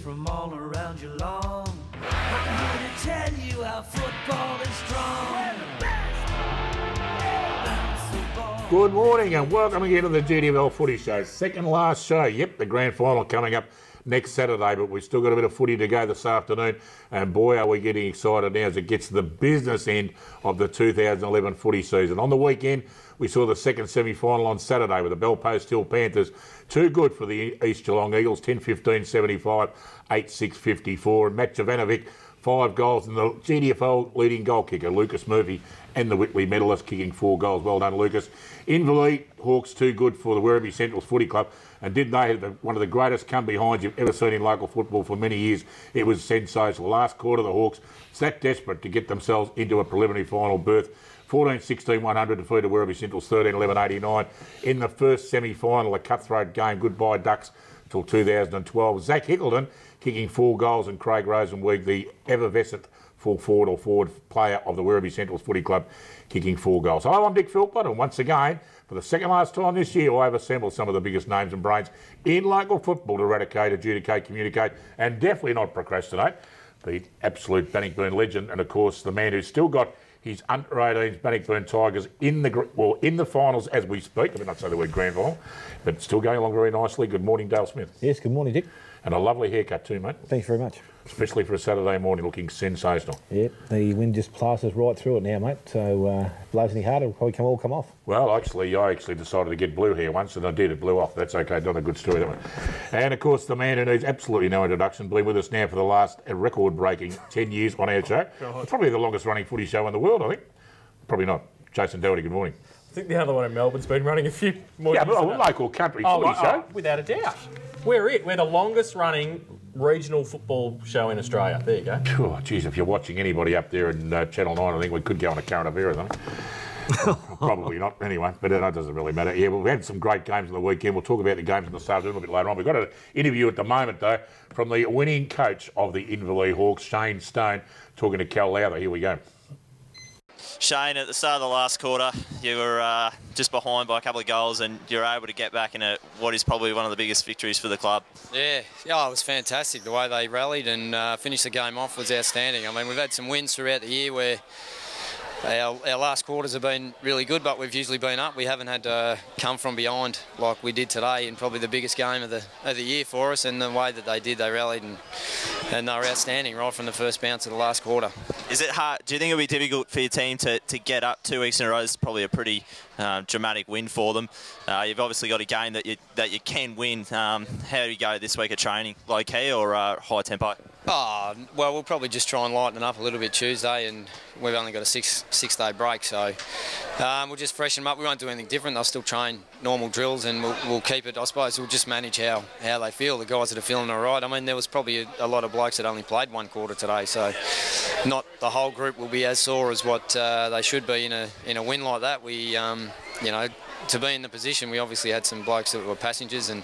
from all around your lawn. I'm here to tell you how football is strong. We're the best. Bounce the ball. Good morning and welcome again to the GDFL Footy Show. Second last show. Yep, the grand final coming up next Saturday, but we've still got a bit of footy to go this afternoon. And boy, are we getting excited now as it gets to the business end of the 2011 footy season. On the weekend, we saw the second semi-final on Saturday with the Belpost Hill Panthers. Too good for the East Geelong Eagles, 10-15-75, 8-6-54. And Matt Jovanovic, 5 goals, and the GDFL leading goal kicker, Lucas Murphy, and the Whitley medalist, kicking 4 goals. Well done, Lucas. Inverleigh Hawks, too good for the Werribee Central Footy Club. And didn't they have one of the greatest come-behinds you've ever seen in local football for many years? It was sensational. Last quarter, the Hawks, it's that desperate to get themselves into a preliminary final berth. 14-16-100 defeated Werribee Central's 13-11-89. In the first semi-final, a cutthroat game. Goodbye, Ducks, till 2012. Zach Hickleton kicking 4 goals, and Craig Rosenweig, the effervescent full forward or forward player of the Werribee Central's Footy Club, kicking 4 goals. Hello, I'm Dick Philpott, and once again, for the second last time this year, I've assembled some of the biggest names and brains in local football to eradicate, adjudicate, communicate, and definitely not procrastinate. The absolute Bannockburn legend, and of course, the man who's still got his under-18s Bannockburn Tigers in the finals as we speak. I mean, not say the word grand final, but still going along very nicely. Good morning, Dale Smith. Yes, good morning, Dick. And a lovely haircut too, mate. Thanks very much. Especially for a Saturday morning, looking sensational. Yep, the wind just plasters right through it now, mate. So if it blows any harder, it'll probably all come off. Well, I actually decided to get blue hair once, and I did. It blew off. That's okay. Not a good story, that one. And of course, the man who needs absolutely no introduction, been with us now for the last record-breaking 10 years on our show. Probably the longest-running footy show in the world, I think. Probably not. Jason Doherty, good morning. I think the other one in Melbourne's been running a few more years. Yeah, but a local country footy show. Without a doubt. We're the longest-running regional football show in Australia. There you go. Oh, geez, if you're watching anybody up there in Channel 9, I think we could go on a current affair or something. Probably not, anyway, but that doesn't really matter. Yeah, we've had some great games on the weekend. We'll talk about the games on the start a little bit later on. We've got an interview at the moment, though, from the winning coach of the Inverleigh Hawks, Shane Stone, talking to Cal Lowther. Here we go. Shane, at the start of the last quarter, you were just behind by a couple of goals and you're able to get back in what is probably one of the biggest victories for the club. Yeah, it was fantastic. The way they rallied and finished the game off was outstanding. I mean, we've had some wins throughout the year where our last quarters have been really good, but we've usually been up. We haven't had to come from behind like we did today in probably the biggest game of the year for us, and the way that they rallied and they were outstanding right from the first bounce of the last quarter. Is it hard? Do you think it'll be difficult for your team to get up 2 weeks in a row? It's probably a pretty dramatic win for them. You've obviously got a game that you can win. How do you go this week of training? Low key or high tempo? Oh, well, we'll probably just try and lighten it up a little bit Tuesday, and we've only got a six-day break, so we'll just freshen them up. We won't do anything different. They'll still train normal drills, and we'll keep it. I suppose we'll just manage how they feel, the guys that are feeling all right. I mean, there was probably a lot of blokes that only played one quarter today, so not the whole group will be as sore as what they should be in a win like that. We, to be in the position, we obviously had some blokes that were passengers, and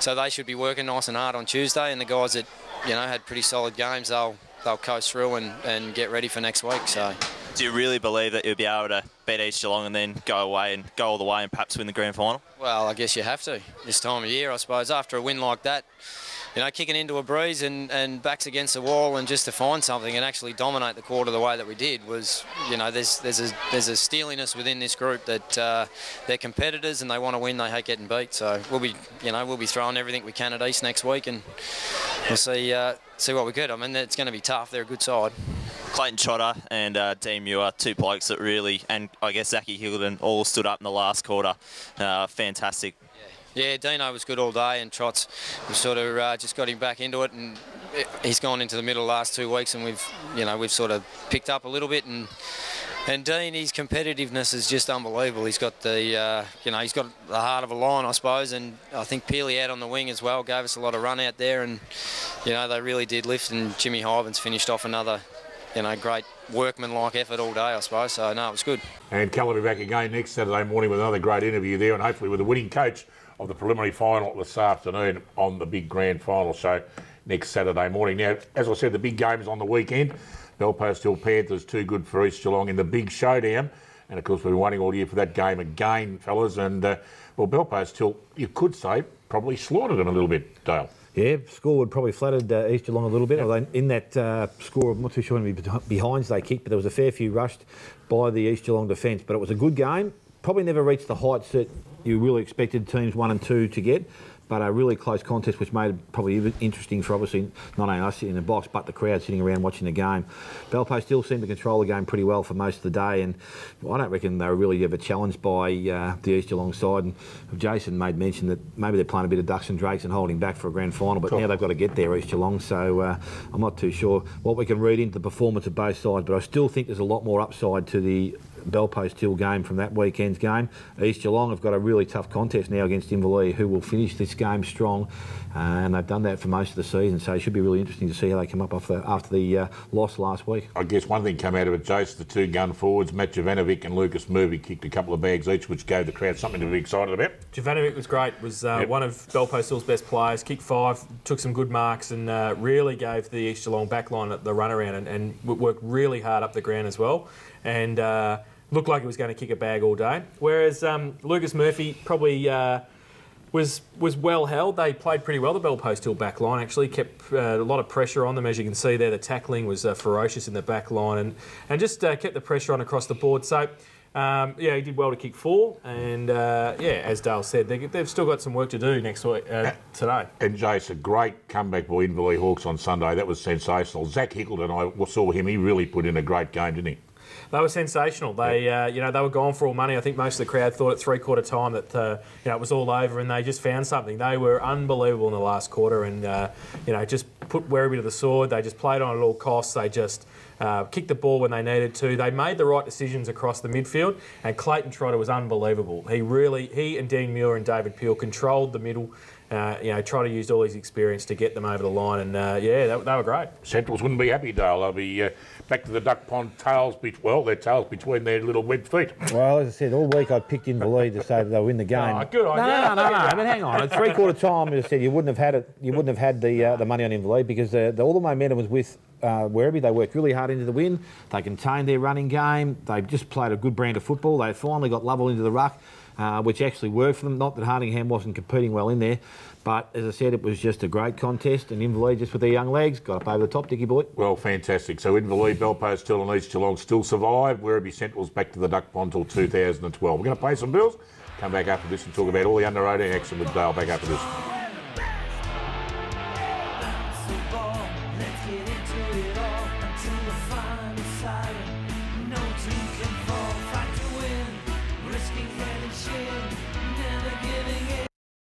so they should be working nice and hard on Tuesday, and the guys that had pretty solid games, they'll coast through and get ready for next week. So, do you really believe that you'll be able to beat East Geelong and then go all the way and perhaps win the grand final? Well, I guess you have to this time of year, I suppose. After a win like that, kicking into a breeze and backs against the wall, and just to find something and actually dominate the quarter the way that we did was, there's a steeliness within this group that they're competitors and they want to win. They hate getting beat. So we'll be throwing everything we can at East next week, and we'll see what we get. I mean, it's going to be tough. They're a good side. Clayton Trotter and Dean Muir, 2 blokes that really, and I guess Zachy Higgleton, all stood up in the last quarter. Fantastic. Yeah, Dino was good all day, and Trots, we sort of just got him back into it, and he's gone into the middle the last 2 weeks, and we've sort of picked up a little bit, and Dean, his competitiveness is just unbelievable. He's got he's got the heart of a lion, I suppose, and I think Peely out on the wing as well gave us a lot of run out there, and they really did lift, and Jimmy Hyvens finished off another great workman-like effort all day, I suppose. So, no, it was good. And Cal will be back again next Saturday morning with another great interview there, and hopefully with the winning coach of the preliminary final this afternoon on the big grand final show next Saturday morning. Now, as I said, the big games on the weekend. Belpost Hill Panthers, too good for East Geelong in the big showdown. And, of course, we've been waiting all year for that game again, fellas. And, Belpost Hill, you could say, probably slaughtered them a little bit, Dale. Yeah, score would probably flattered East Geelong a little bit. Although in that score, I'm not too sure how many behinds they kicked, but there was a fair few rushed by the East Geelong defence. But it was a good game. Probably never reached the heights that you really expected teams 1 and 2 to get. But a really close contest, which made it probably interesting for obviously not only us sitting in the box, but the crowd sitting around watching the game. Belpo still seemed to control the game pretty well for most of the day, and I don't reckon they were really ever challenged by the East Geelong side. And Jason made mention that maybe they're playing a bit of ducks and drakes and holding back for a grand final, but now they've got to get there, East Geelong. So I'm not too sure what we can read into the performance of both sides, but I still think there's a lot more upside to the Belpost Hill game from that weekend's game. East Geelong have got a really tough contest now against Inverleigh, who will finish this game strong, and they've done that for most of the season, so it should be really interesting to see how they come up after the loss last week. I guess one thing came out of it, Jace, the two gun forwards, Matt Jovanovic and Lucas Murphy, kicked a couple of bags each, which gave the crowd something to be excited about. Jovanovic was great, was one of Belpost Hill's best players, kicked 5, took some good marks, and really gave the East Geelong backline the runaround and worked really hard up the ground as well. And looked like he was going to kick a bag all day. Whereas Lucas Murphy probably was well held. They played pretty well, the Belpost Hill back line, actually. Kept a lot of pressure on them. As you can see there, the tackling was ferocious in the back line and just kept the pressure on across the board. So, yeah, he did well to kick 4. And, yeah, as Dale said, they've still got some work to do next week, today. And Jace, a great comeback by Inverleigh Hawks on Sunday. That was sensational. Zach Hickleton, I saw him. He really put in a great game, didn't he? They were sensational. They, you know, they were gone for all money. I think most of the crowd thought at 3/4 time that, you know, it was all over, and they just found something. They were unbelievable in the last quarter, and you know, just put Werribee to the sword. They just played on at all costs. They just kicked the ball when they needed to. They made the right decisions across the midfield, and Clayton Trotter was unbelievable. He and Dean Muir and David Peel controlled the middle. You know, Trotter used all his experience to get them over the line, and yeah, they were great. Centrals wouldn't be happy, Dale. They'll be back to the duck pond, their tails between their little webbed feet. Well, as I said, all week I picked Inverleigh to say that they'll win the game. Oh, good idea. No. But hang on, at 3/4 time, as I said, you wouldn't have had it. You wouldn't have had the money on Inverleigh because all the momentum was with Werribee. They worked really hard into the win. They contained their running game. They just played a good brand of football. They finally got Lovell into the ruck, which actually worked for them. Not that Hardingham wasn't competing well in there. But, as I said, it was just a great contest, and Inverleigh, just with their young legs, got up over the top, Dickie boy. Well, fantastic. So Inverleigh, Belpost Hill and East Geelong still survive. Werribee Central's back to the duck pond till 2012. We're going to pay some bills, come back after this and talk about all the under-18 action with Dale back after this.